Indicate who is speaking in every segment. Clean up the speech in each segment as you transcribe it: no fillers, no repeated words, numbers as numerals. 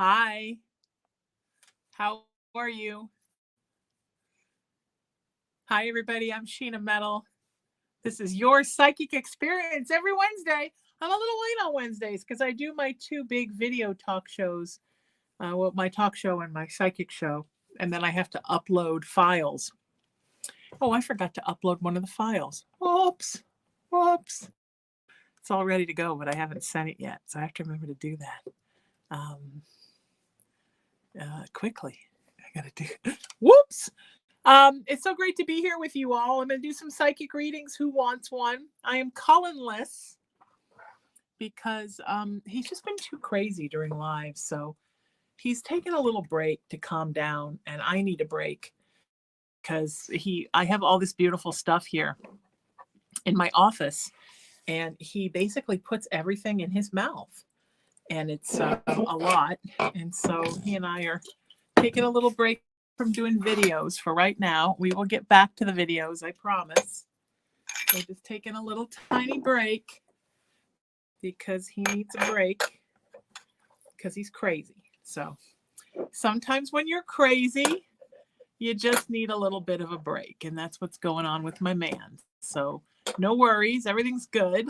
Speaker 1: Hi, how are you? Hi, everybody. I'm Sheena Metal. This is your psychic experience every Wednesday. I'm a little late on Wednesdays because I do my two big video talk shows, well, my talk show and my psychic show, and then I have to upload files. Oh, I forgot to upload one of the files. Whoops, whoops. It's all ready to go, but I haven't sent it yet, so I have to remember to do that um, quickly. I gotta do. Whoops. It's so great to be here with you all. I'm going to do some psychic readings. Who wants one? I am Cullenless because he's just been too crazy during live. So he's taken a little break to calm down, and I need a break because I have all this beautiful stuff here in my office, and he basically puts everything in his mouth, and it's a lot. And so he and I are taking a little break from doing videos for right now. We will get back to the videos, I promise. We're just taking a little tiny break because he needs a break because he's crazy. So sometimes when you're crazy, you just need a little bit of a break, and that's what's going on with my man. So no worries, everything's good.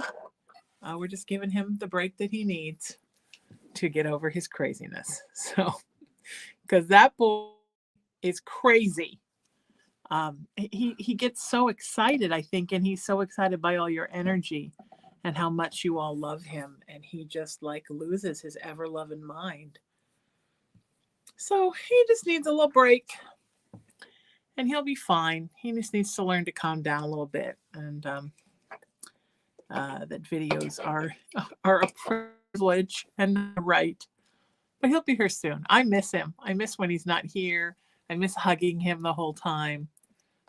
Speaker 1: We're just giving him the break that he needs to get over his craziness. So because that boy is crazy. He gets so excited, I think, and he's so excited by all your energy and how much you all love him, and he just like loses his ever-loving mind. So he just needs a little break, and he'll be fine. He just needs to learn to calm down a little bit, and that videos are a privilege and a right. But he'll be here soon. I miss him. I miss when he's not here. I miss hugging him the whole time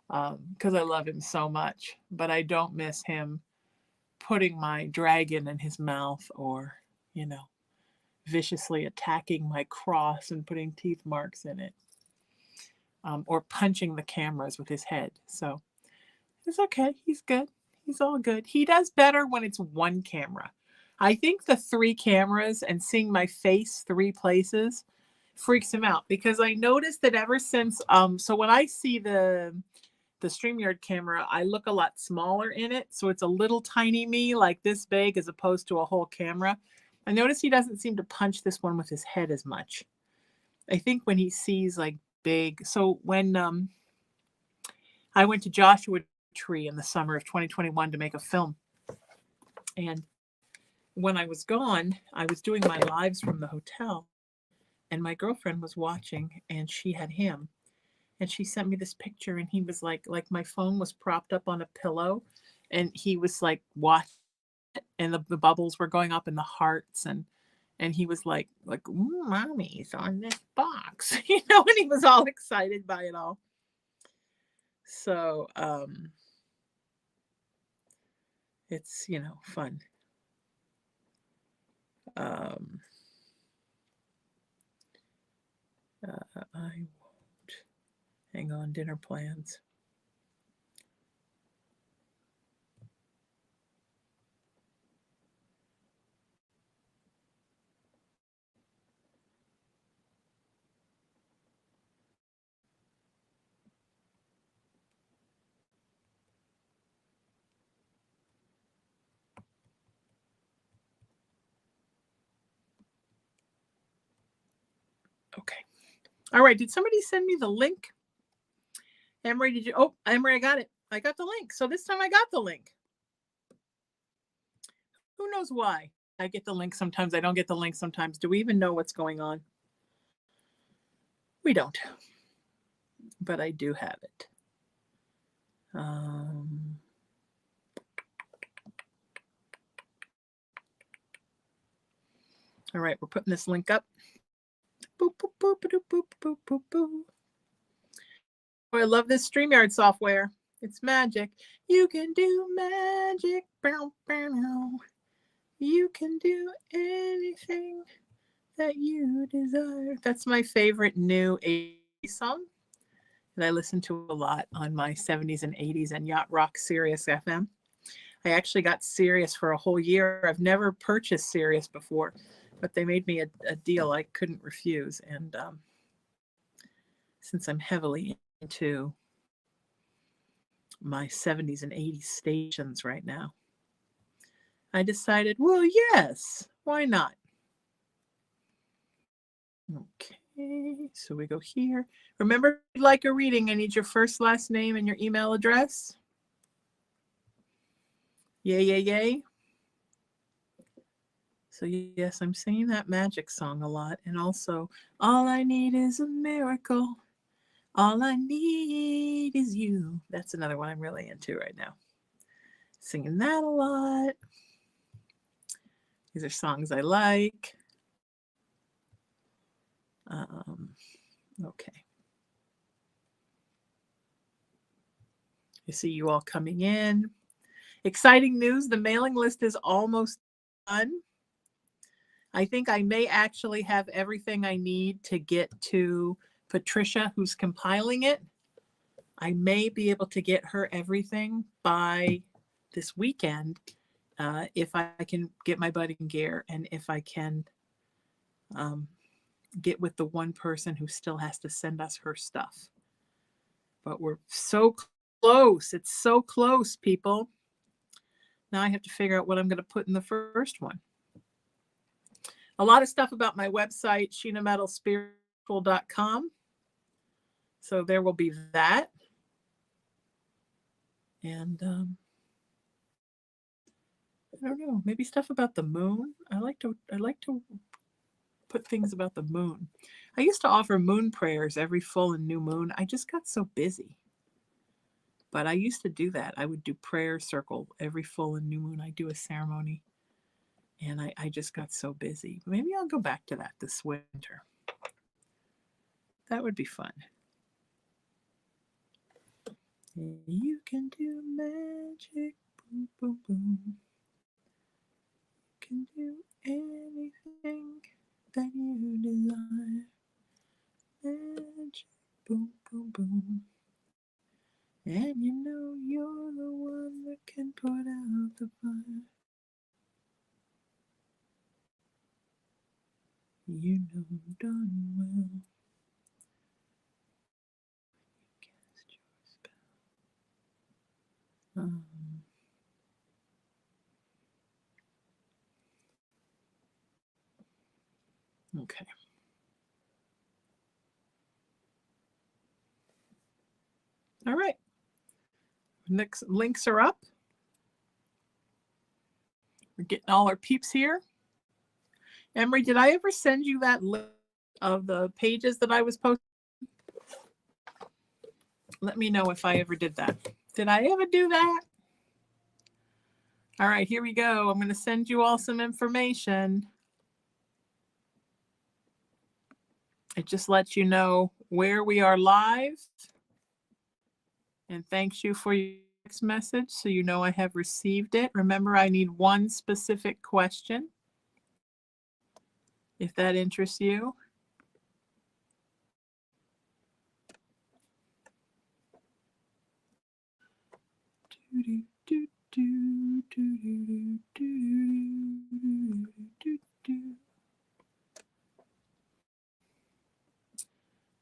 Speaker 1: because I love him so much. But I don't miss him putting my dragon in his mouth or, viciously attacking my cross and putting teeth marks in it or punching the cameras with his head. So it's okay. He's good. He's all good. He does better when it's one camera. I think the 3 cameras and seeing my face 3 places freaks him out because I noticed that ever since so when I see the StreamYard camera, I look a lot smaller in it, so it's a little tiny me like this big as opposed to a whole camera. I notice he doesn't seem to punch this one with his head as much. I think when he sees like big, so when I went to Joshua Tree in the summer of 2021 to make a film, and when I was gone, I was doing my lives from the hotel, and my girlfriend was watching, and she had him, and she sent me this picture, and he was like my phone was propped up on a pillow, and he was like watching, and the bubbles were going up in the hearts, and he was like, "Ooh, mommy's on this box," and he was all excited by it all. So it's fun. I won't. Hang on, dinner plans. Okay. All right. Did somebody send me the link? Emery, did you? Oh, Emery, I got it. I got the link. So this time I got the link. Who knows why? I get the link sometimes. I don't get the link sometimes. Do we even know what's going on? We don't. But I do have it. All right, we're putting this link up. Boop, boop, boop, boop, boop, boop, boop, boop. Oh, I love this StreamYard software. It's magic. You can do magic. Bow, bow. You can do anything that you desire. That's my favorite new 80s song that I listen to a lot on my 70s and 80s and Yacht Rock Sirius FM. I actually got Sirius for a whole year. I've never purchased Sirius before, but they made me a deal I couldn't refuse. And since I'm heavily into my 70s and 80s stations right now, I decided, well, yes, why not? Okay, so we go here. Remember, if you'd like a reading, I need your first, last name, and your email address. Yay, yay, yay. So yes, I'm singing that magic song a lot. And also, all I need is a miracle. All I need is you. That's another one I'm really into right now. Singing that a lot. These are songs I like. Okay. I see you all coming in. Exciting news, the mailing list is almost done. I think I may actually have everything I need to get to Patricia, who's compiling it. I may be able to get her everything by this weekend if I can get my buddy in gear, and if I can get with the one person who still has to send us her stuff. But we're so close. It's so close, people. Now I have to figure out what I'm going to put in the first one. A lot of stuff about my website, sheenametalspiritual.com. So there will be that. And I don't know, maybe stuff about the moon. I like to put things about the moon. I used to offer moon prayers every full and new moon. I just got so busy. But I used to do that. I would do prayer circle every full and new moon. I do a ceremony. And I just got so busy. Maybe I'll go back to that this winter. That would be fun. You can do magic, boom, boom, boom. You can do anything that you desire. Magic, boom, boom, boom. And you know you're the one that can put out the fire. You know darn well. Cast your spell. Okay. All right. Next links are up. We're getting all our peeps here. Emery, did I ever send you that list of the pages that I was posting? Let me know if I ever did that. Did I ever do that? All right, here we go. I'm going to send you all some information. It just lets you know where we are live. And thanks you for your text message, so you know I have received it. Remember, I need one specific question, if that interests you.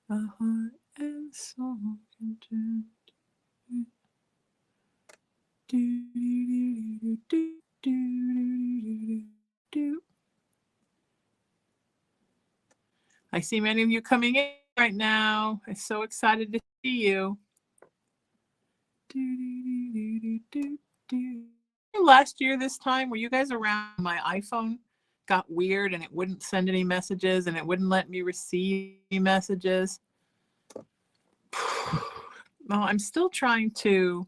Speaker 1: A heart and soul content. I see many of you coming in right now. I'm so excited to see you. Last year this time, were you guys around? My iPhone got weird and it wouldn't send any messages and it wouldn't let me receive any messages. Well, I'm still trying to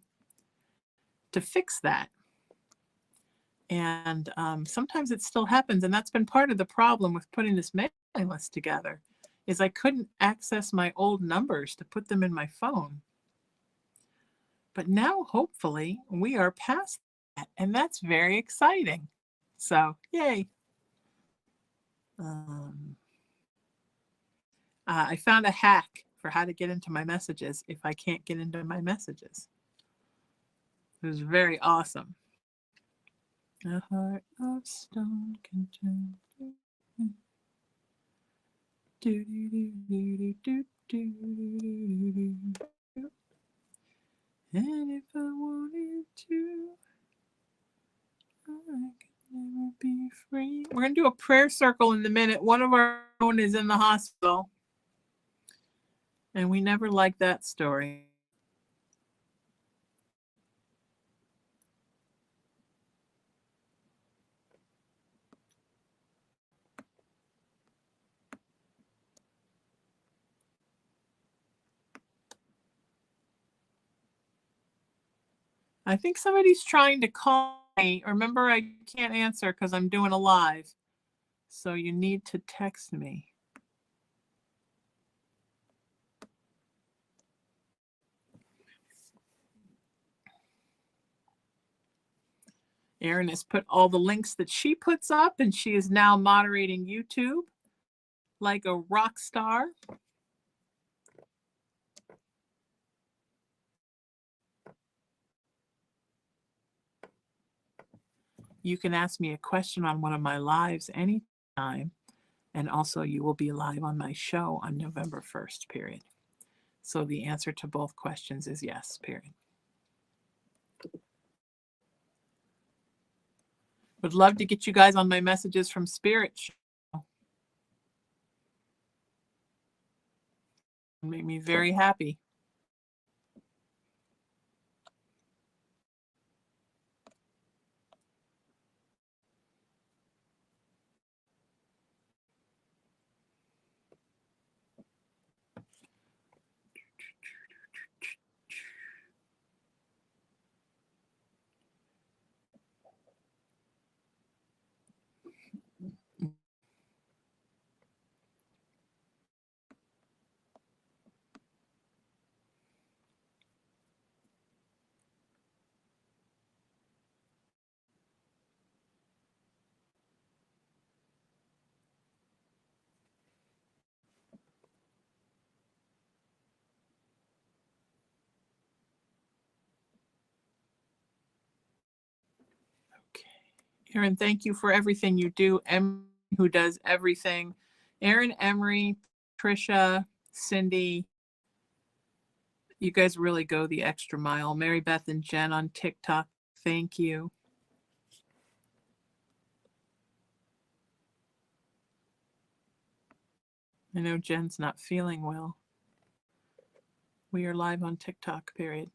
Speaker 1: fix that. And sometimes it still happens. And that's been part of the problem with putting this mailing list together, is I couldn't access my old numbers to put them in my phone. But now, hopefully, we are past that. And that's very exciting. So, yay. I found a hack for how to get into my messages if I can't get into my messages. It was very awesome. A heart of stone can turn. Do, do, do, do, do, do, do, do, do. And if I wanted to, I could never be free. We're going to do a prayer circle in a minute. One of our own is in the hospital, and we never liked that story. I think somebody's trying to call me. Remember, I can't answer because I'm doing a live. So you need to text me. Erin has put all the links that she puts up, and she is now moderating YouTube like a rock star. You can ask me a question on one of my lives anytime. And also, you will be live on my show on November 1st, period. So the answer to both questions is yes, period. Would love to get you guys on my messages from Spirit show. Make me very happy. Erin, thank you for everything you do. Emery, who does everything. Erin, Emery, Trisha, Cindy, you guys really go the extra mile. Mary Beth and Jen on TikTok, thank you. I know Jen's not feeling well. We are live on TikTok, period.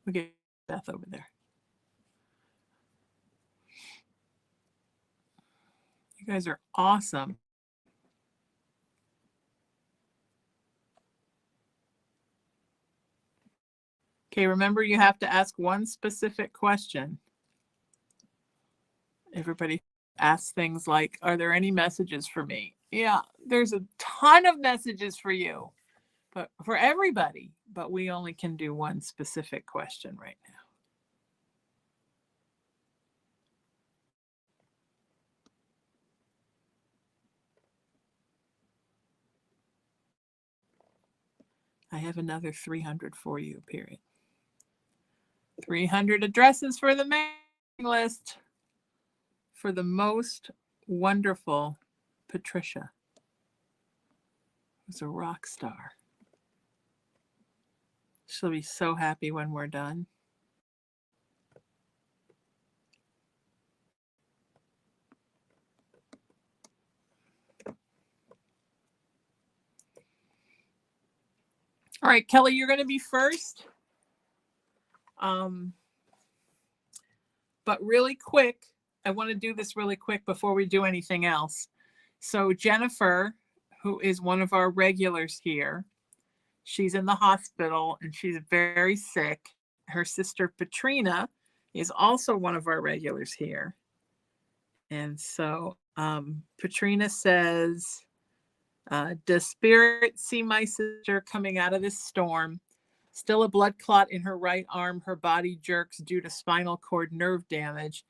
Speaker 1: We get Beth over there. You guys are awesome. Okay, remember you have to ask one specific question. Everybody asks things like, are there any messages for me? Yeah, there's a ton of messages for you, but for everybody, but we only can do one specific question right now. I have another 300 for you, period. 300 addresses for the mailing list for the most wonderful Patricia, who's a rock star. She'll be so happy when we're done. All right, Kelly, you're going to be first. But really quick, I want to do this really quick before we do anything else. So Jennifer, who is one of our regulars here, she's in the hospital and she's very sick. Her sister Patrina is also one of our regulars here. And so Patrina says, does Spirit see my sister coming out of this storm? Still a blood clot in her right arm. Her body jerks due to spinal cord nerve damage.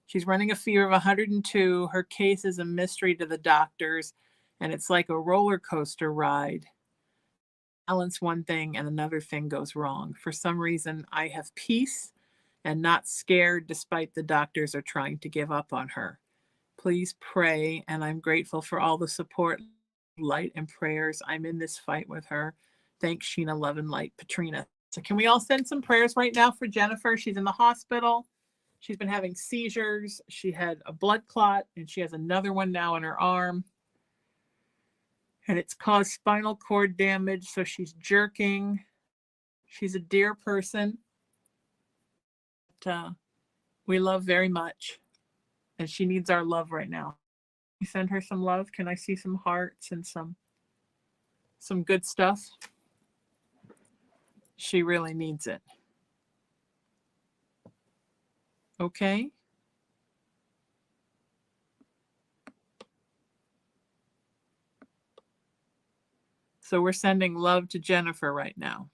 Speaker 1: She's running a fever of 102. Her case is a mystery to the doctors, and it's like a roller coaster ride. Balance one thing and another thing goes wrong. For some reason, I have peace and not scared despite the doctors are trying to give up on her. Please pray, and I'm grateful for all the support light and prayers. I'm in this fight with her. Thanks, Sheena, love and light, Patrina. So can we all send some prayers right now for Jennifer? She's in the hospital. She's been having seizures. She had a blood clot, and she has another one now in her arm. And it's caused spinal cord damage, so she's jerking. She's a dear person that we love very much, and she needs our love right now. We send her some love. Can I see some hearts and some good stuff? She really needs it. Okay. So we're sending love to Jennifer right now.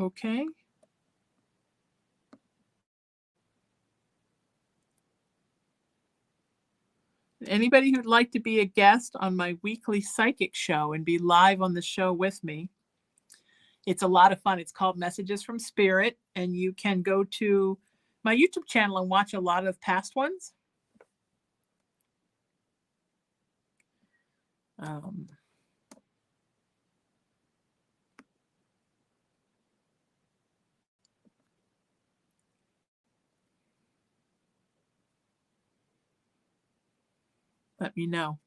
Speaker 1: Okay. Anybody who'd like to be a guest on my weekly psychic show and be live on the show with me, it's a lot of fun. It's called Messages from Spirit, and you can go to my YouTube channel and watch a lot of past ones. Let me know.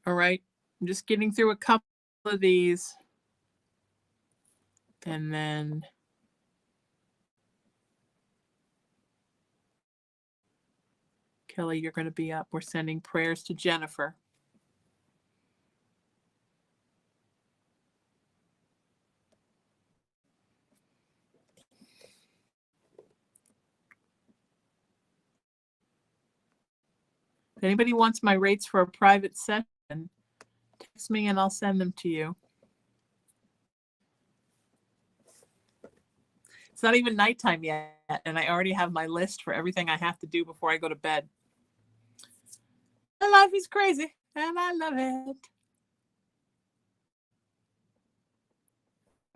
Speaker 1: All right. I'm just getting through a couple of these. And then Kelly, you're going to be up. We're sending prayers to Jennifer. If anybody wants my rates for a private session, text me and I'll send them to you. It's not even nighttime yet, and I already have my list for everything I have to do before I go to bed. My life is crazy, and I love it.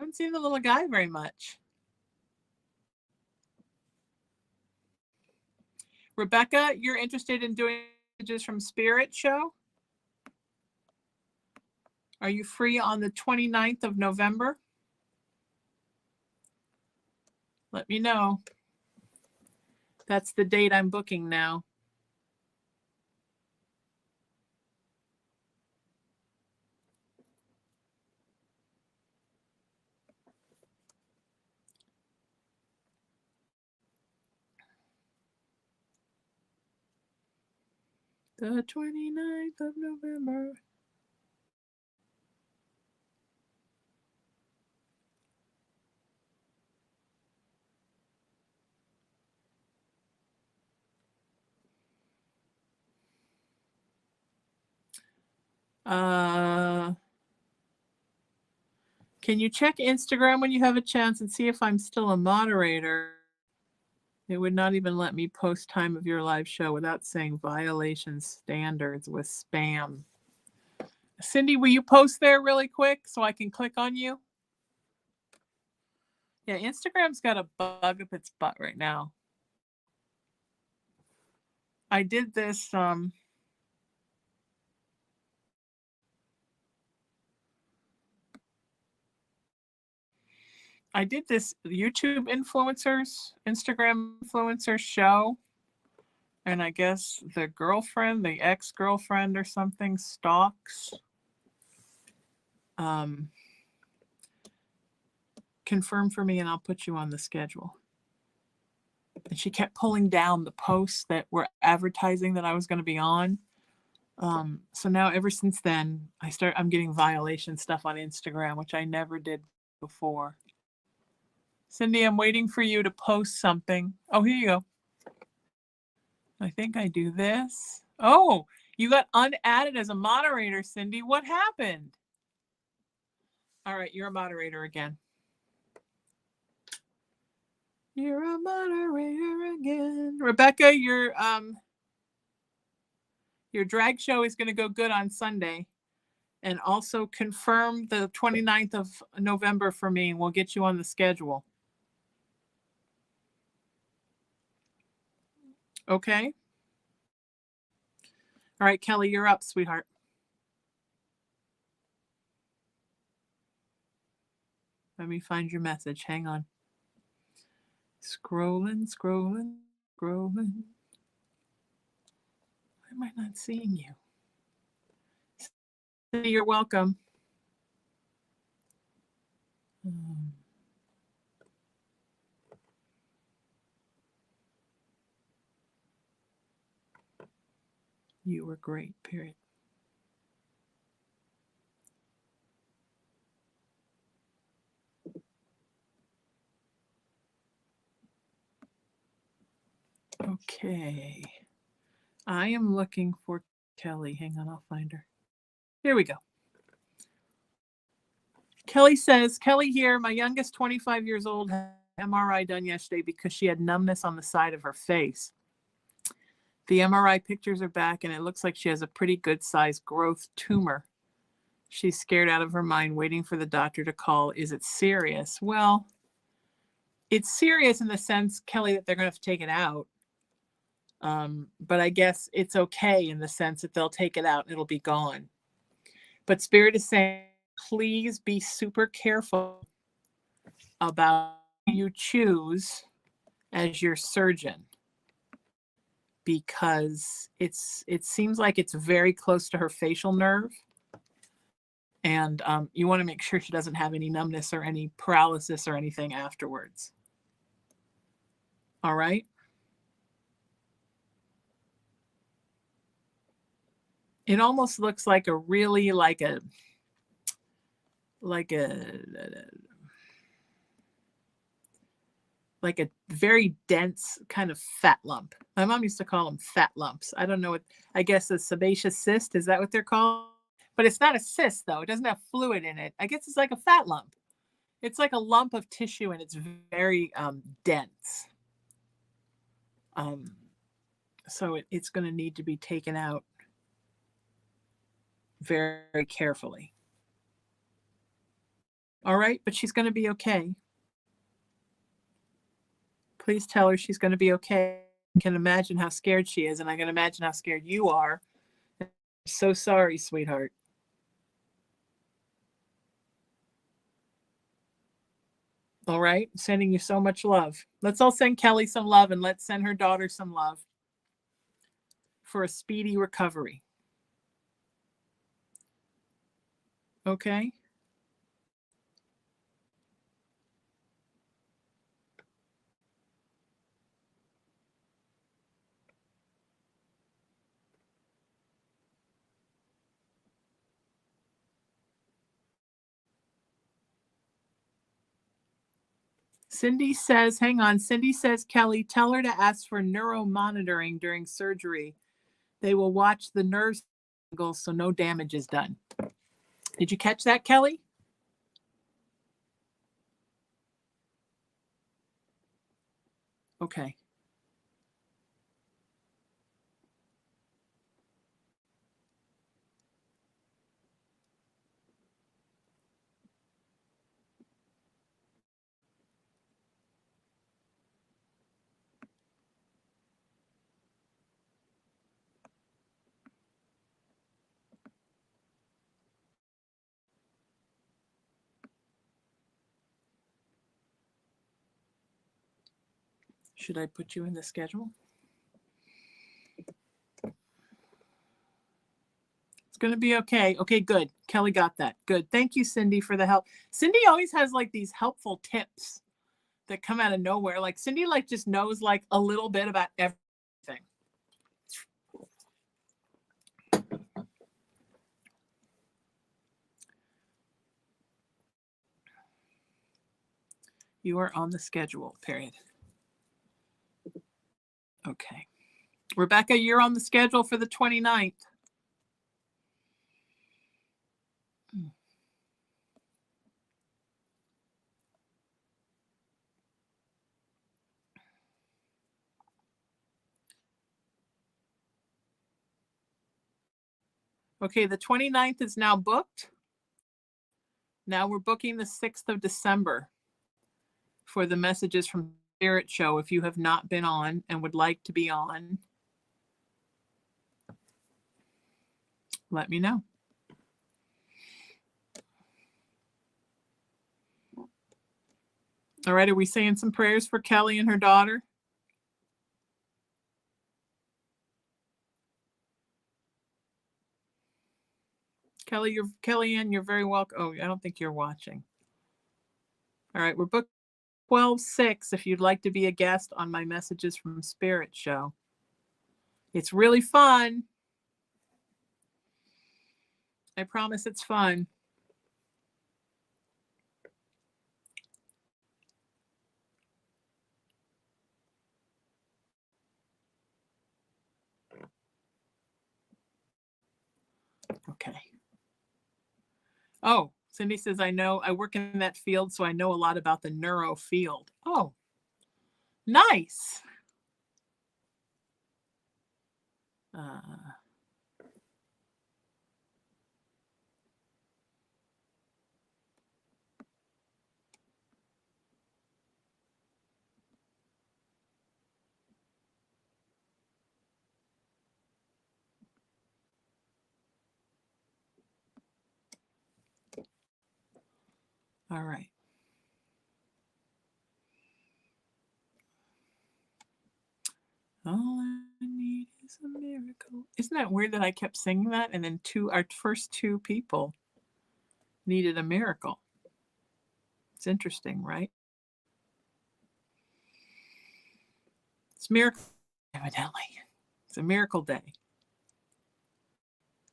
Speaker 1: I haven't seen the little guy very much. Rebecca, you're interested in doing Messages from Spirit show? Are you free on the 29th of November? Let me know. That's the date I'm booking now. The 29th of November. Can you check Instagram when you have a chance and see if I'm still a moderator? It would not even let me post time of your live show without saying violation standards with spam. Cindy, will you post there really quick so I can click on you? Yeah, Instagram's got a bug up its butt right now. I did this YouTube Instagram influencers show, and I guess the girlfriend, the ex-girlfriend or something, stalks. Confirm for me and I'll put you on the schedule. And she kept pulling down the posts that were advertising that I was going to be on. So now ever since then, I'm getting violation stuff on Instagram, which I never did before. Cindy, I'm waiting for you to post something. Oh, here you go. I think I do this. Oh, you got unadded as a moderator, Cindy. What happened? All right, you're a moderator again. You're a moderator again. Rebecca, your drag show is going to go good on Sunday. And also confirm the 29th of November for me, and we'll get you on the schedule. Okay? All right, Kelly, you're up, sweetheart. Let me find your message. Hang on. Scrolling, scrolling, scrolling. Why am I not seeing you? You're welcome. You were great, period. Okay. I am looking for Kelly. Hang on, I'll find her. Here we go. Kelly says, Kelly here, my youngest 25 years old had an MRI done yesterday because she had numbness on the side of her face. The MRI pictures are back and it looks like she has a pretty good sized growth tumor. She's scared out of her mind, waiting for the doctor to call. Is it serious? Well, it's serious in the sense, Kelly, that they're going to have to take it out. But I guess it's okay in the sense that they'll take it out and it'll be gone. But Spirit is saying, please be super careful about who you choose as your surgeon, because it seems like it's very close to her facial nerve. And you want to make sure she doesn't have any numbness or any paralysis or anything afterwards. All right? It almost looks like a really like a very dense kind of fat lump. My mom used to call them fat lumps. I don't know what, I guess a sebaceous cyst, is that what they're called? But it's not a cyst though. It doesn't have fluid in it. I guess it's like a fat lump. It's like a lump of tissue and it's very dense. So it's going to need to be taken out very, very carefully. All right, but she's going to be okay. Please tell her she's going to be okay. I can imagine how scared she is, and I can imagine how scared you are. I'm so sorry, sweetheart. All right, sending you so much love. Let's all send Kelly some love, and let's send her daughter some love for a speedy recovery. Okay? Cindy says, hang on. Cindy says, Kelly, tell her to ask for neuromonitoring during surgery. They will watch the nerve signals so no damage is done. Did you catch that, Kelly? Okay. Should I put you in the schedule? It's going to be okay. Okay, good. Kelly got that. Good. Thank you, Cindy, for the help. Cindy always has like these helpful tips that come out of nowhere. Like Cindy like just knows like a little bit about everything. You are on the schedule, period. Okay. Rebecca, you're on the schedule for the 29th. Okay, the 29th is now booked. Now we're booking the 6th of December for the Messages from Spirit show. If you have not been on and would like to be on, let me know. All right, are we saying some prayers for Kelly and her daughter? Kellyanne, you're very welcome. Oh, I don't think you're watching. All right, we're booked 12/6 if you'd like to be a guest on my Messages from Spirit show. It's really fun. I promise it's fun. Okay. Oh, Cindy says, I know I work in that field, so I know a lot about the neuro field. Oh, nice. All right. All I need is a miracle. Isn't that weird that I kept singing that and then our first two people needed a miracle? It's interesting, right? It's miracle, evidently. It's a miracle day.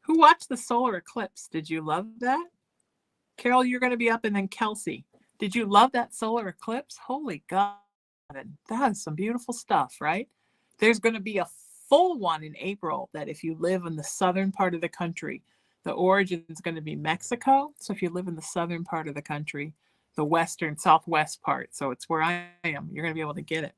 Speaker 1: Who watched the solar eclipse? Did you love that? Carol, you're going to be up, and then Kelsey. Did you love that solar eclipse? Holy God. That is some beautiful stuff, right? There's going to be a full one in April that if you live in the southern part of the country, the origin is going to be Mexico. So if you live in the southern part of the country, the western, southwest part, so it's where I am, you're going to be able to get it.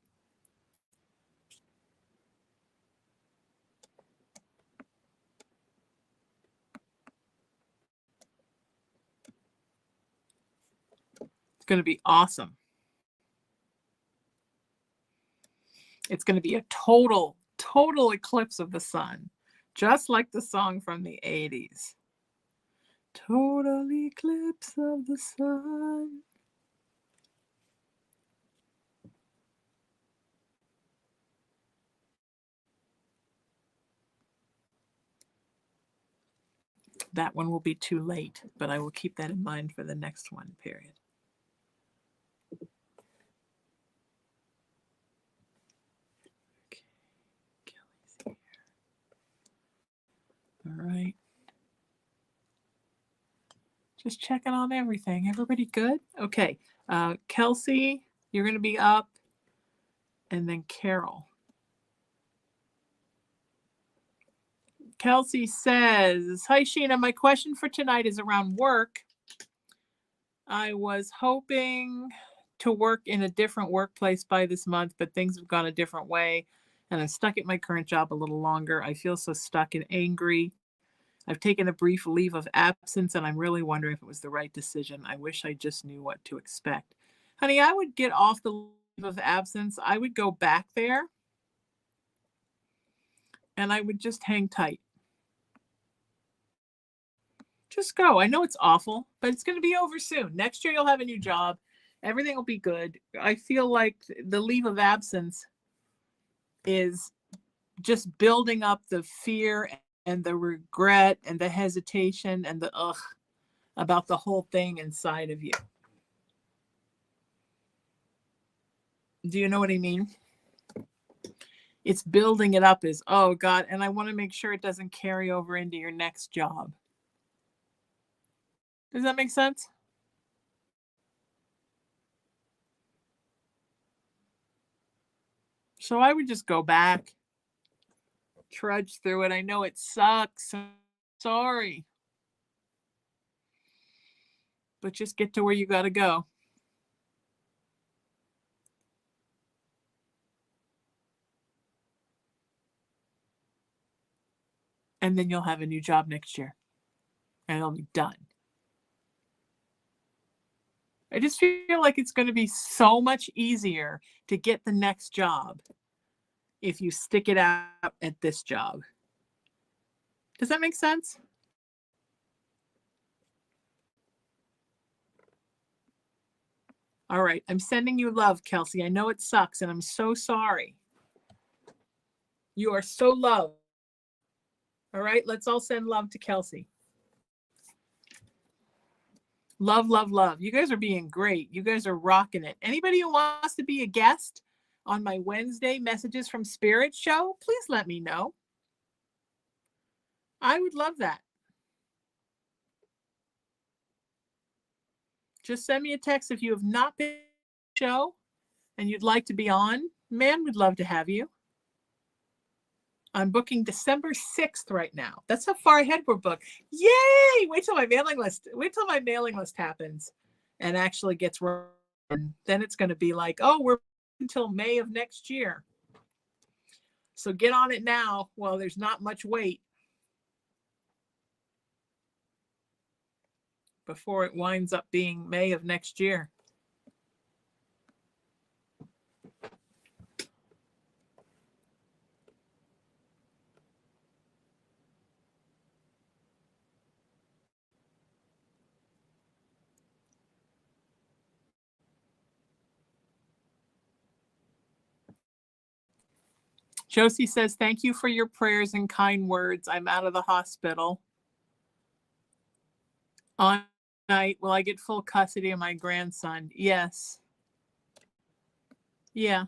Speaker 1: It's going to be awesome. It's going to be a total eclipse of the sun, just like the song from the 80s. Total eclipse of the sun. That one will be too late, but I will keep that in mind for the next one, period. Okay, Kelly's here. All right. Just checking on everything. Everybody good? Okay. Kelsey, you're going to be up. And then Carol. Kelsey says, hi, Sheena. My question for tonight is around work. I was hoping to work in a different workplace by this month, but things have gone a different way. And I'm stuck at my current job a little longer. I feel so stuck and angry. I've taken a brief leave of absence, and I'm really wondering if it was the right decision. I wish I just knew what to expect. Honey, I would get off the leave of absence. I would go back there, and I would just hang tight. Just go. I know it's awful, but it's going to be over soon. Next year, you'll have a new job. Everything will be good. I feel like the leave of absence is just building up the fear and the regret and the hesitation and the ugh about the whole thing inside of you. Do you know what I mean? It's building it up as, oh God, and I want to make sure it doesn't carry over into your next job. Does that make sense? So I would just go back, trudge through it. I know it sucks. I'm sorry. But just get to where you got to go. And then you'll have a new job next year. and it'll be done. I just feel like it's going to be so much easier to get the next job if you stick it out at this job. Does that make sense? All right. I'm sending you love, Kelsey. I know it sucks, and I'm so sorry. You are so loved. All right. Let's all send love to Kelsey. Love, love, love. You guys are being great. You guys are rocking it. Anybody who wants to be a guest on my Wednesday Messages from Spirit show, please let me know. I would love that. Just send me a text if you have not been on the show and you'd like to be on. Man, we'd love to have you. I'm booking December 6th right now. That's how far ahead we're booked. Yay! Wait till my mailing list happens and actually gets run. Then it's going to be like, oh, we're until May of next year. So get on it now while there's not much wait before it winds up being May of next year. Josie says, thank you for your prayers and kind words. I'm out of the hospital. On night, will I get full custody of my grandson? Yes. Yeah.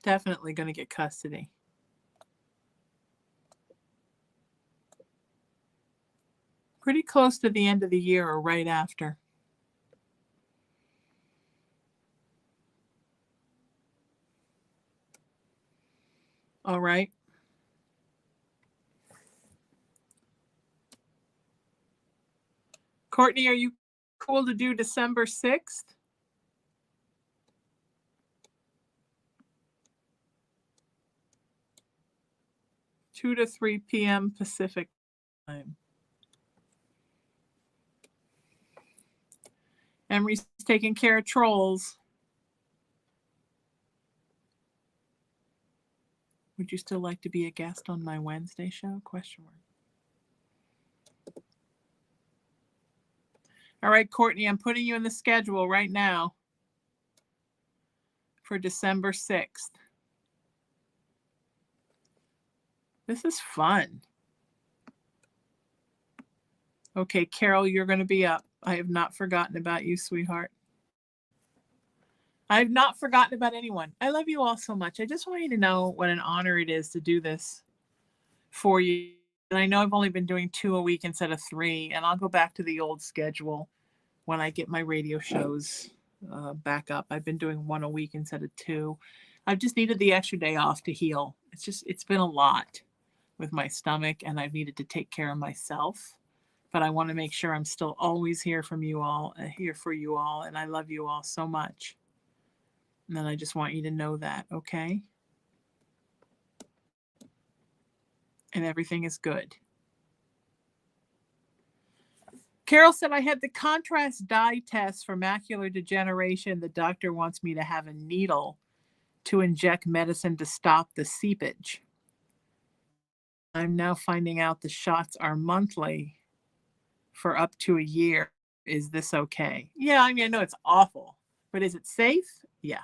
Speaker 1: Definitely going to get custody. Pretty close to the end of the year or right after. All right. Courtney, are you cool to do December 6th? 2 to 3 p.m. Pacific time. Emery's taking care of trolls. Would you still like to be a guest on my Wednesday show? Question mark. All right, Courtney, I'm putting you in the schedule right now for December 6th. This is fun. Okay, Carol, you're going to be up. I have not forgotten about you, sweetheart. I have not forgotten about anyone. I love you all so much. I just want you to know what an honor it is to do this for you. And I know I've only been doing 2 a week instead of 3, and I'll go back to the old schedule when I get my radio shows back up. I've been doing 1 a week instead of 2. I've just needed the extra day off to heal. It's been a lot with my stomach, and I've needed to take care of myself. But I want to make sure I'm still always here for you all, and I love you all so much. And then I just want you to know that, okay? And everything is good. Carol said, I had the contrast dye test for macular degeneration. The doctor wants me to have a needle to inject medicine to stop the seepage. I'm now finding out the shots are monthly for up to a year. Is this okay? Yeah, I mean, I know it's awful, but is it safe? Yeah,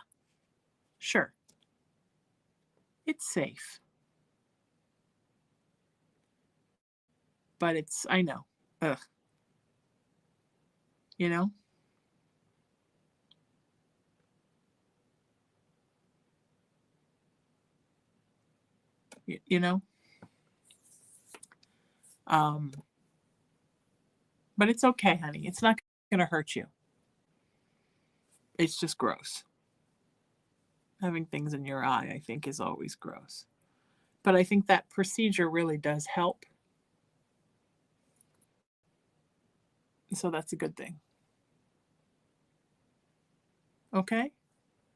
Speaker 1: sure. It's safe. But I know. Ugh. You know? You know? But it's okay, honey. It's not going to hurt you. It's just gross. Having things in your eye, I think, is always gross. But I think that procedure really does help. So that's a good thing. Okay?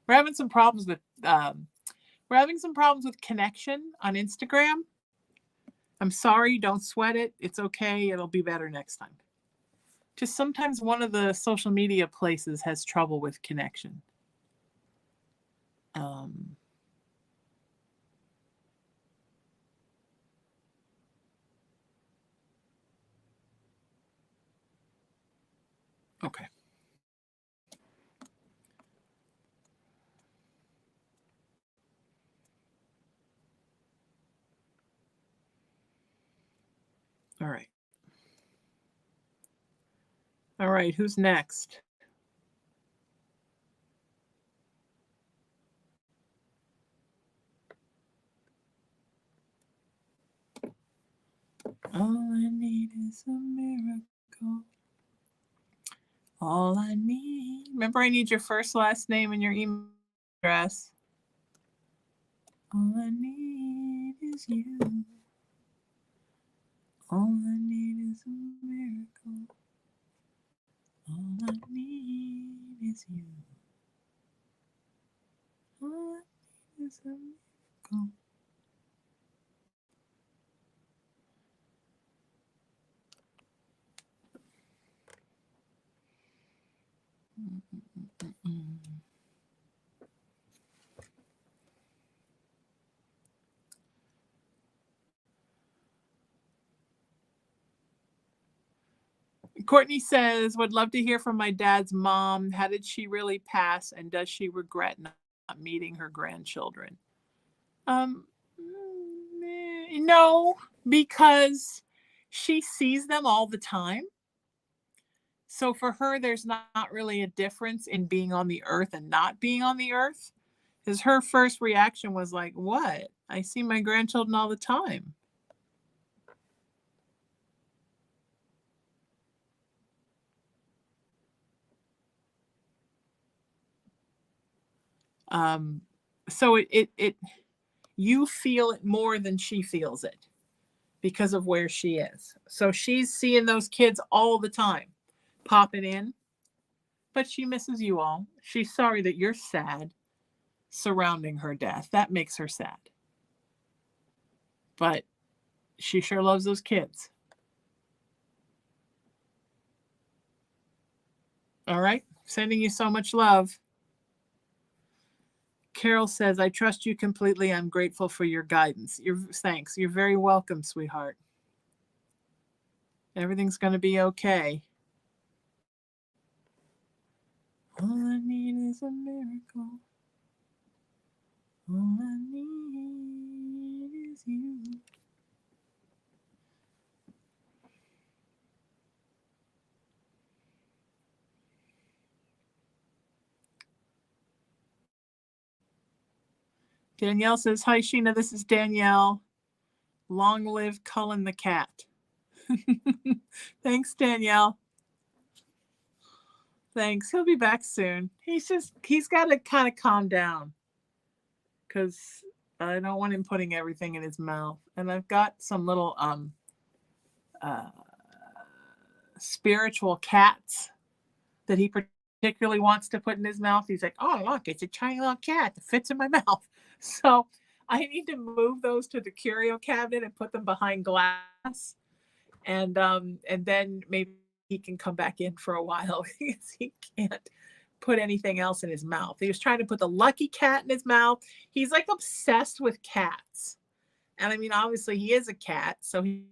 Speaker 1: We're having some problems with We're having some problems with connection on Instagram. I'm sorry, don't sweat it. It's okay. It'll be better next time. Just sometimes one of the social media places has trouble with connection. Okay. All right. All right, who's next? All I need is a miracle. All I need. Remember, I need your first, last name, and your email address. All I need is you. All I need is a miracle. All I need is you. All I need is a miracle. Courtney says, would love to hear from my dad's mom. How did she really pass? And does she regret not meeting her grandchildren? No, because she sees them all the time. So for her, there's not really a difference in being on the earth and not being on the earth. Because her first reaction was like, what? I see my grandchildren all the time. So you feel it more than she feels it because of where she is. So she's seeing those kids all the time popping in, but she misses you all. She's sorry that you're sad surrounding her death. That makes her sad. But she sure loves those kids. All right. Sending you so much love. Carol says, I trust you completely. I'm grateful for your guidance. Thanks. You're very welcome, sweetheart. Everything's going to be okay. All I need is a miracle. All I need is you. Danielle says, hi, Sheena. This is Danielle. Long live Cullen the cat. Thanks, Danielle. Thanks. He'll be back soon. He's got to kind of calm down because I don't want him putting everything in his mouth. And I've got some little spiritual cats that he particularly wants to put in his mouth. He's like, oh, look, it's a tiny little cat that fits in my mouth. So I need to move those to the curio cabinet and put them behind glass. And then maybe he can come back in for a while because he can't put anything else in his mouth. He was trying to put the lucky cat in his mouth. He's like obsessed with cats. And I mean, obviously he is a cat. So he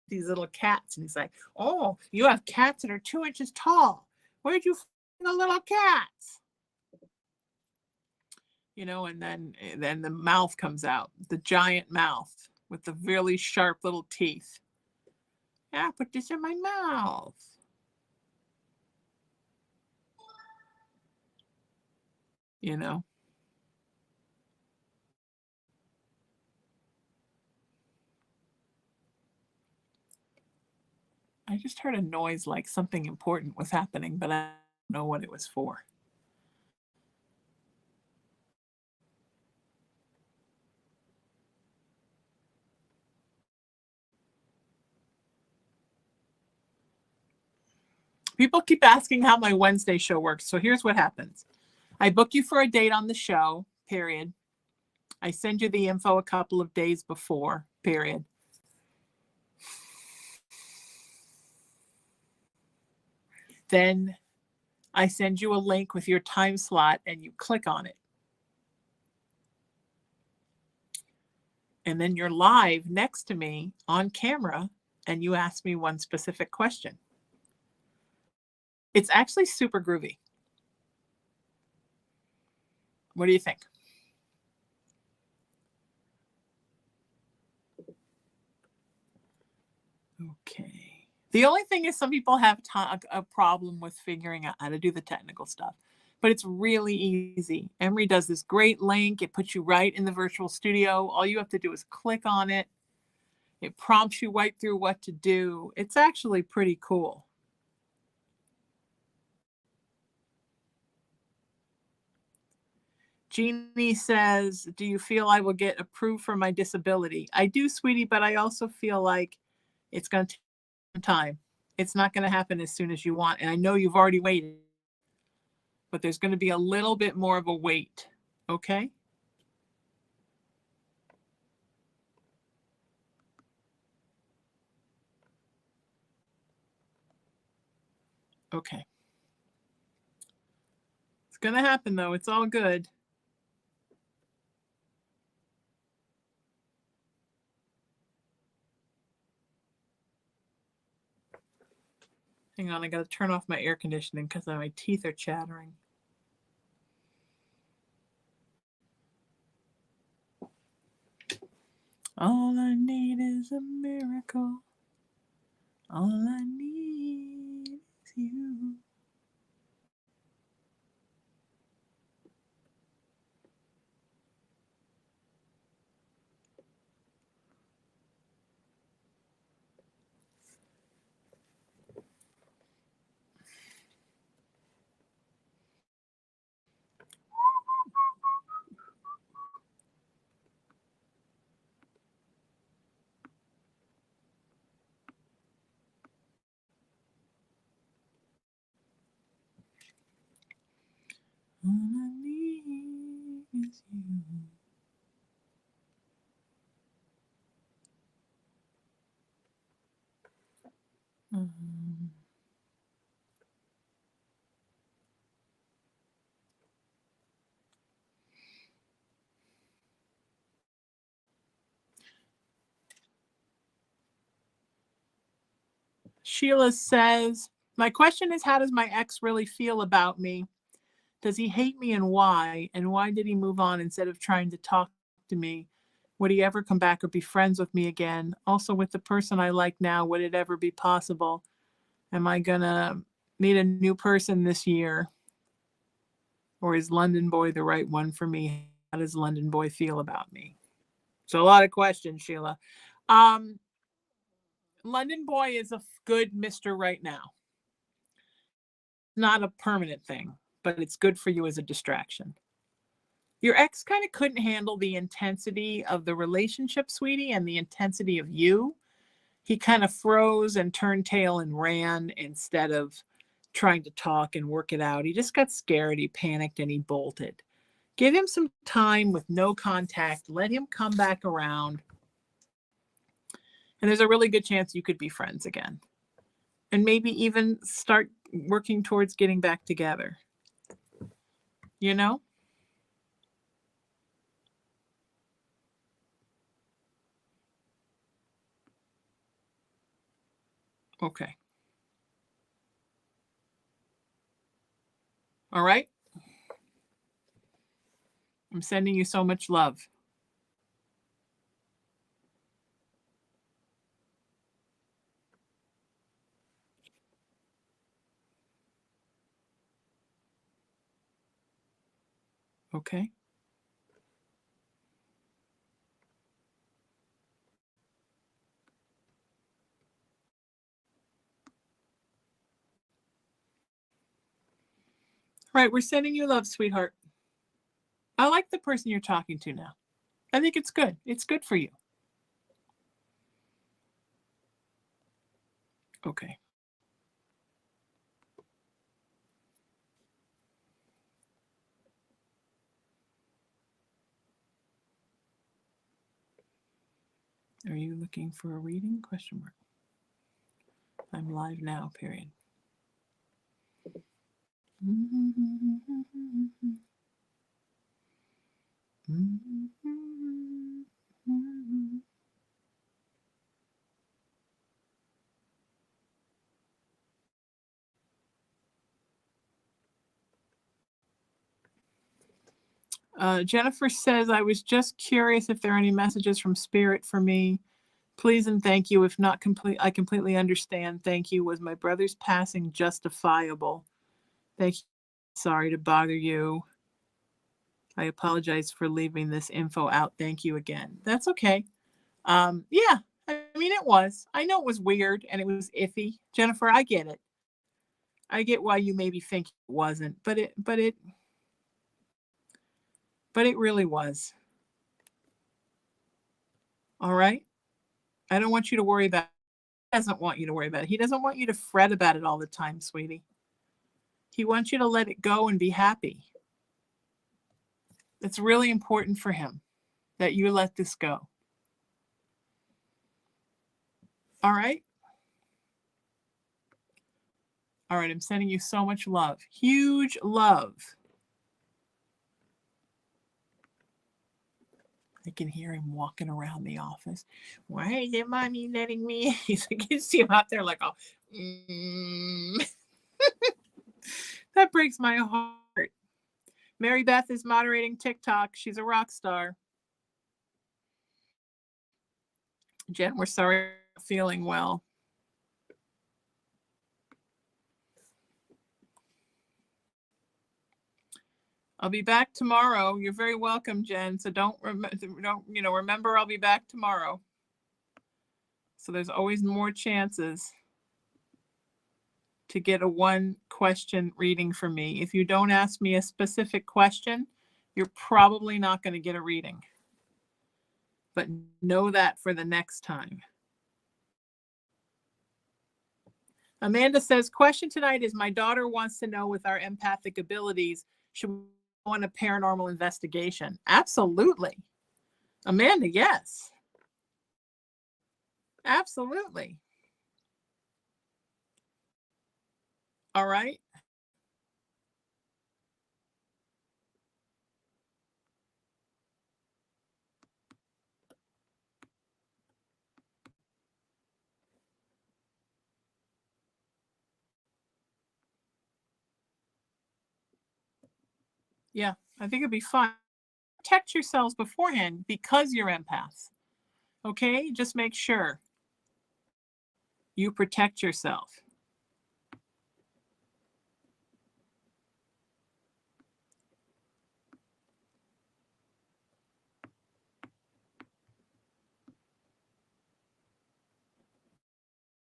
Speaker 1: these little cats and he's like, oh, you have cats that are 2 inches tall. Where'd you find the little cats? You know, and then the mouth comes out, the giant mouth with the really sharp little teeth. Yeah, put this in my mouth. You know. I just heard a noise like something important was happening, but I don't know what it was for. People keep asking how my Wednesday show works. So here's what happens. I book you for a date on the show, period. I send you the info a couple of days before, period. Then I send you a link with your time slot and you click on it. And then you're live next to me on camera and you ask me one specific question. It's actually super groovy. What do you think? Okay. The only thing is some people have a problem with figuring out how to do the technical stuff, but it's really easy. Emery does this great link. It puts you right in the virtual studio. All you have to do is click on it. It prompts you right through what to do. It's actually pretty cool. Jeannie says, do you feel I will get approved for my disability? I do, sweetie, but I also feel like it's going to take some time. It's not going to happen as soon as you want. And I know you've already waited, but there's going to be a little bit more of a wait. Okay? Okay. It's going to happen, though. It's all good. Hang on, I got to turn off my air conditioning because my teeth are chattering. All I need is a miracle. All I need is you. All I need is you. Sheila says, my question is, how does my ex really feel about me? Does he hate me and why? And why did he move on instead of trying to talk to me? Would he ever come back or be friends with me again? Also, with the person I like now, would it ever be possible? Am I going to meet a new person this year? Or is London Boy the right one for me? How does London Boy feel about me? So a lot of questions, Sheila. London Boy is a good Mr. right now. Not a permanent thing, but it's good for you as a distraction. Your ex kind of couldn't handle the intensity of the relationship, sweetie, and the intensity of you. He kind of froze and turned tail and ran instead of trying to talk and work it out. He just got scared, he panicked, and he bolted. Give him some time with no contact. Let him come back around. And there's a really good chance you could be friends again. And maybe even start working towards getting back together. You know? Okay. All right. I'm sending you so much love. Okay. All right. We're sending you love, sweetheart. I like the person you're talking to now. I think it's good. It's good for you. Okay. Are you looking for a reading? Question mark. I'm live now, period. Jennifer says, I was just curious if there are any messages from Spirit for me. Please and thank you. If not complete, I completely understand. Thank you. Was my brother's passing justifiable? Thank you. Sorry to bother you. I apologize for leaving this info out. Thank you again. That's okay. Yeah, I mean, it was. I know it was weird and it was iffy. Jennifer, I get it. I get why you maybe think it wasn't, but it really was. All right. I don't want you to worry about it. He doesn't want you to worry about it. He doesn't want you to fret about it all the time, sweetie. He wants you to let it go and be happy. It's really important for him that you let this go. All right? All right, I'm sending you so much love. Huge love. I can hear him walking around the office. Why isn't mommy letting me? He's like, you see him out there like, oh, That breaks my heart. Mary Beth is moderating TikTok. She's a rock star. Jen, we're sorry you're not feeling well. I'll be back tomorrow. You're very welcome, Jen. So remember I'll be back tomorrow. So there's always more chances to get a one question reading from me. If you don't ask me a specific question, you're probably not going to get a reading. But know that for the next time. Amanda says, question tonight is my daughter wants to know with our empathic abilities, should we go on a paranormal investigation? Absolutely. Amanda, yes. Absolutely. All right. Yeah, I think it'd be fun. Protect yourselves beforehand because you're empaths. Okay, just make sure you protect yourself.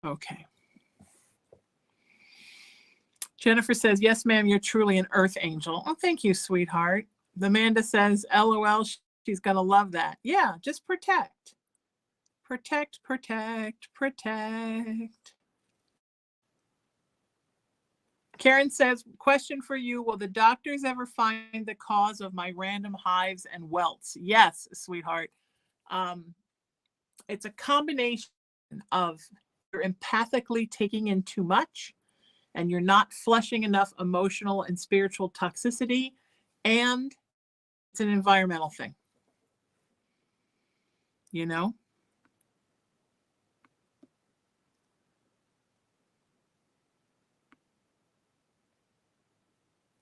Speaker 1: Okay. Jennifer says, yes, ma'am, you're truly an earth angel. Oh, thank you, sweetheart. Amanda says, LOL, she's going to love that. Yeah, just protect. Protect, protect, protect. Karen says, question for you. Will the doctors ever find the cause of my random hives and welts? Yes, sweetheart. It's a combination of you're empathically taking in too much and you're not flushing enough emotional and spiritual toxicity, and it's an environmental thing. You know?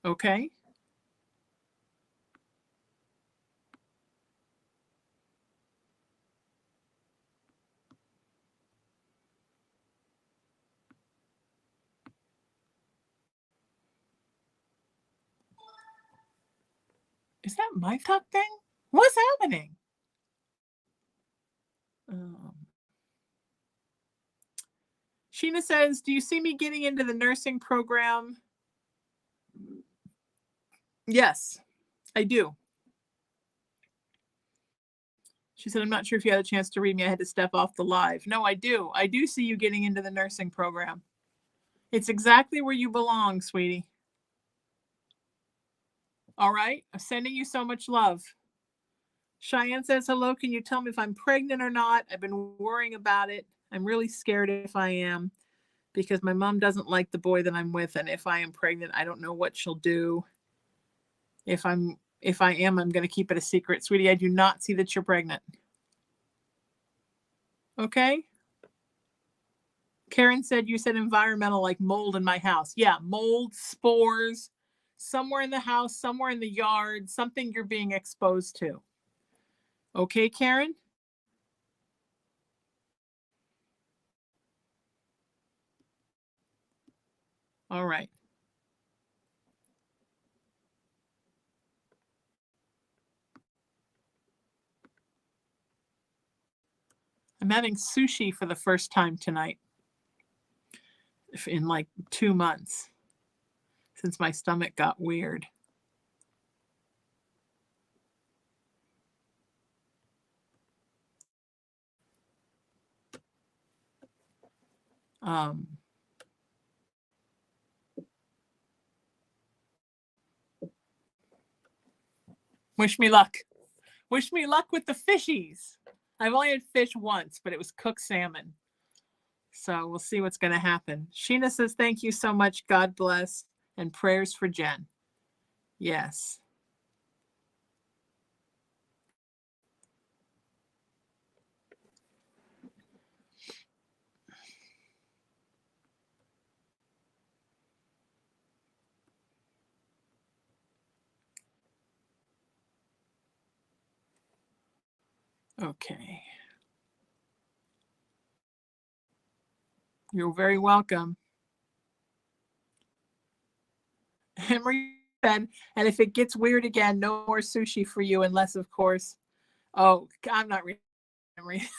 Speaker 1: Okay? Is that my tuck thing? What's happening? Sheena says, do you see me getting into the nursing program? Yes, I do. She said, I'm not sure if you had a chance to read me. I had to step off the live. No, I do. I do see you getting into the nursing program. It's exactly where you belong, sweetie. All right? I'm sending you so much love. Cheyenne says, hello, can you tell me if I'm pregnant or not? I've been worrying about it. I'm really scared if I am because my mom doesn't like the boy that I'm with. And if I am pregnant, I don't know what she'll do. If I am, I'm going to keep it a secret. Sweetie, I do not see that you're pregnant. Okay. Karen said, you said environmental, like mold in my house. Yeah, mold, spores, somewhere in the house, somewhere in the yard, something you're being exposed to. Okay, Karen? All right. I'm having sushi for the first time tonight in like 2 months since my stomach got weird. Wish me luck. Wish me luck with the fishies. I've only had fish once, but it was cooked salmon. So we'll see what's going to happen. Sheena says, thank you so much. God bless. And prayers for Jen. Yes. Okay. You're very welcome. Emery said, and if it gets weird again, no more sushi for you unless, of course, oh, I'm not reading Emery.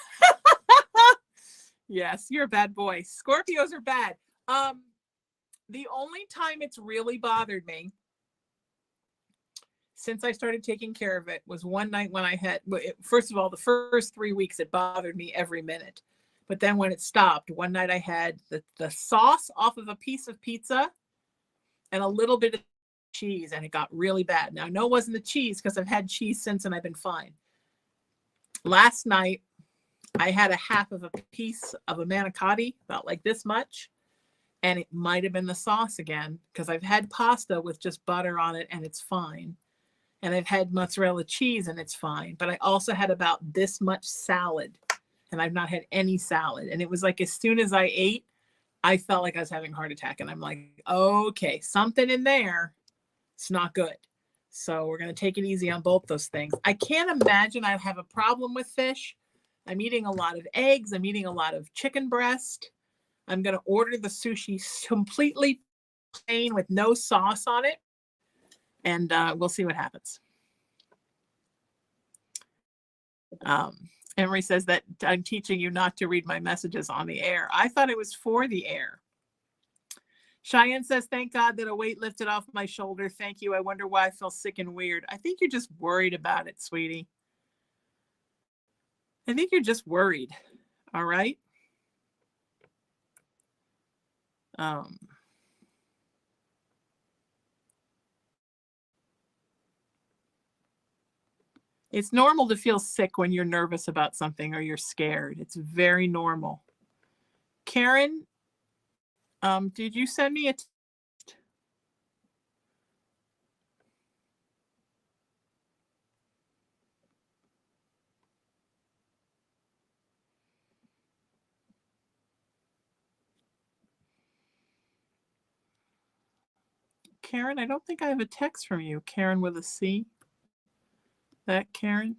Speaker 1: Yes, you're a bad boy. Scorpios are bad. The only time it's really bothered me since I started taking care of it was one night when I had, first of all, the first 3 weeks, it bothered me every minute. But then when it stopped, one night I had the sauce off of a piece of pizza and a little bit of cheese, and it got really bad. Now, I know it wasn't the cheese because I've had cheese since and I've been fine. Last night, I had a half of a piece of a manicotti, about like this much, and it might have been the sauce again because I've had pasta with just butter on it and it's fine. And I've had mozzarella cheese and it's fine. But I also had about this much salad and I've not had any salad. And it was like as soon as I ate, I felt like I was having a heart attack. And I'm like, okay, something in there. It's not good. So we're going to take it easy on both those things. I can't imagine I have a problem with fish. I'm eating a lot of eggs. I'm eating a lot of chicken breast. I'm going to order the sushi completely plain with no sauce on it. And we'll see what happens. Emery says that I'm teaching you not to read my messages on the air. I thought it was for the air. Cheyenne says, thank God that a weight lifted off my shoulder. Thank you. I wonder why I feel sick and weird. I think you're just worried about it, sweetie. I think you're just worried. All right. It's normal to feel sick when you're nervous about something or you're scared. It's very normal. Karen, did you send me a text? Karen, I don't think I have a text from you. Karen with a C. That Karen?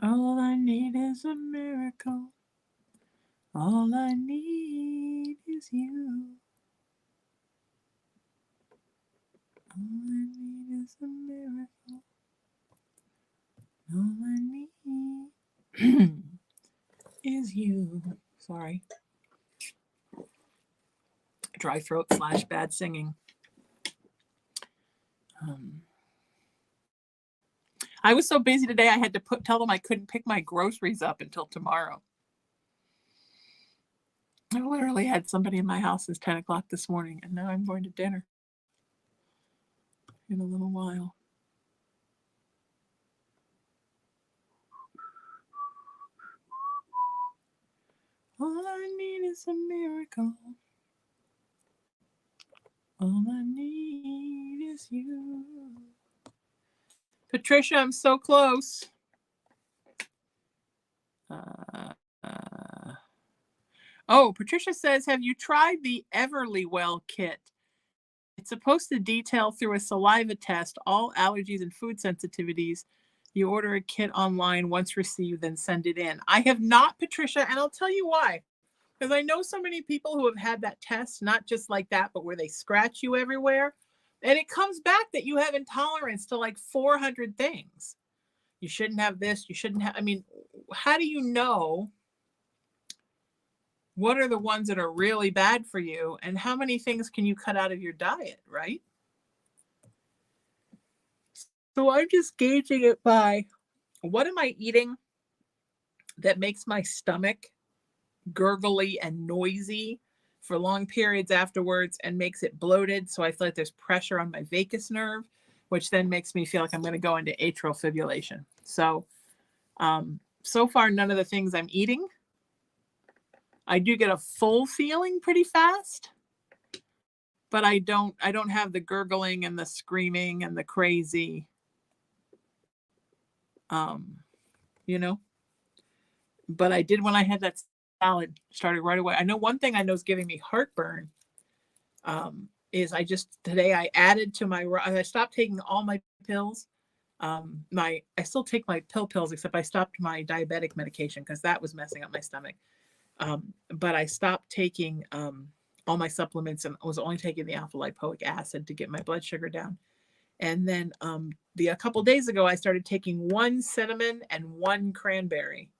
Speaker 1: All I need is a miracle. All I need is you. All I need is a miracle. All I need is you. Sorry. dry throat / bad singing. I was so busy today, I had to tell them I couldn't pick my groceries up until tomorrow. I literally had somebody in my house since 10 o'clock this morning, and now I'm going to dinner in a little while. All I need is a miracle. All I need is you. Patricia, I'm so close. Oh, Patricia says, have you tried the Everlywell kit? It's supposed to detail through a saliva test all allergies and food sensitivities. You order a kit online, once received, then send it in. I have not, Patricia, and I'll tell you why. Because I know so many people who have had that test, not just like that, but where they scratch you everywhere. And it comes back that you have intolerance to like 400 things. You shouldn't have this. You shouldn't have. I mean, how do you know what are the ones that are really bad for you? And how many things can you cut out of your diet, right? So I'm just gauging it by what am I eating that makes my stomach gurgly and noisy for long periods afterwards and makes it bloated. So I feel like there's pressure on my vagus nerve, which then makes me feel like I'm going to go into atrial fibrillation. So, so far, none of the things I'm eating. I do get a full feeling pretty fast, but I don't have the gurgling and the screaming and the crazy, you know, but I did when I had that salad, started right away. I know one thing I know is giving me heartburn, is today I added to I stopped taking all my pills. I still take my pills, except I stopped my diabetic medication because that was messing up my stomach. But I stopped taking all my supplements and was only taking the alpha lipoic acid to get my blood sugar down. And then a couple days ago, I started taking 1 cinnamon and 1 cranberry.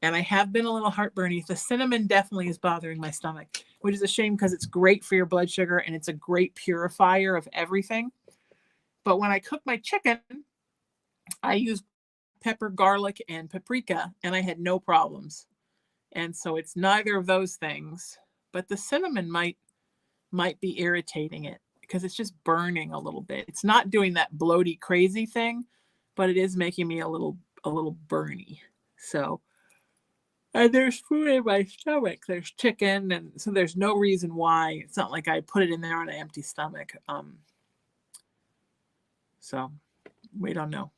Speaker 1: And I have been a little heartburny. The cinnamon definitely is bothering my stomach, which is a shame because it's great for your blood sugar and it's a great purifier of everything. But when I cook my chicken, I use pepper, garlic, and paprika, and I had no problems. And so it's neither of those things, but the cinnamon might be irritating it because it's just burning a little bit. It's not doing that bloaty, crazy thing, but it is making me a little burny. So, and there's food in my stomach. There's chicken, and so there's no reason why. It's not like I put it in there on an empty stomach. So we don't know.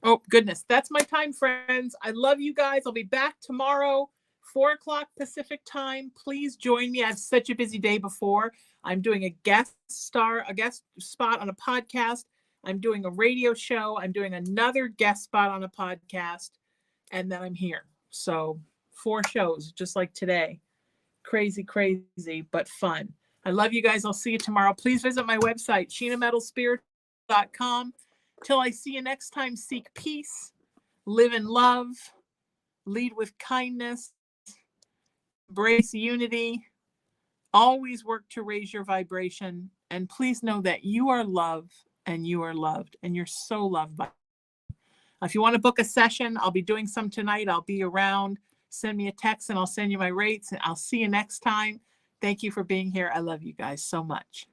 Speaker 1: Oh, goodness. That's my time, friends. I love you guys. I'll be back tomorrow, 4 o'clock Pacific time. Please join me. I have such a busy day before. I'm doing a guest spot on a podcast. I'm doing a radio show. I'm doing another guest spot on a podcast. And then I'm here. So 4 shows, just like today. Crazy, crazy, but fun. I love you guys. I'll see you tomorrow. Please visit my website, sheenametalspirit.com. Till I see you next time, seek peace, live in love, lead with kindness, embrace unity, always work to raise your vibration, and please know that you are loved and you are loved, and you're so loved by. If you want to book a session, I'll be doing some tonight. I'll be around. Send me a text and I'll send you my rates, and I'll see you next time. Thank you for being here. I love you guys so much.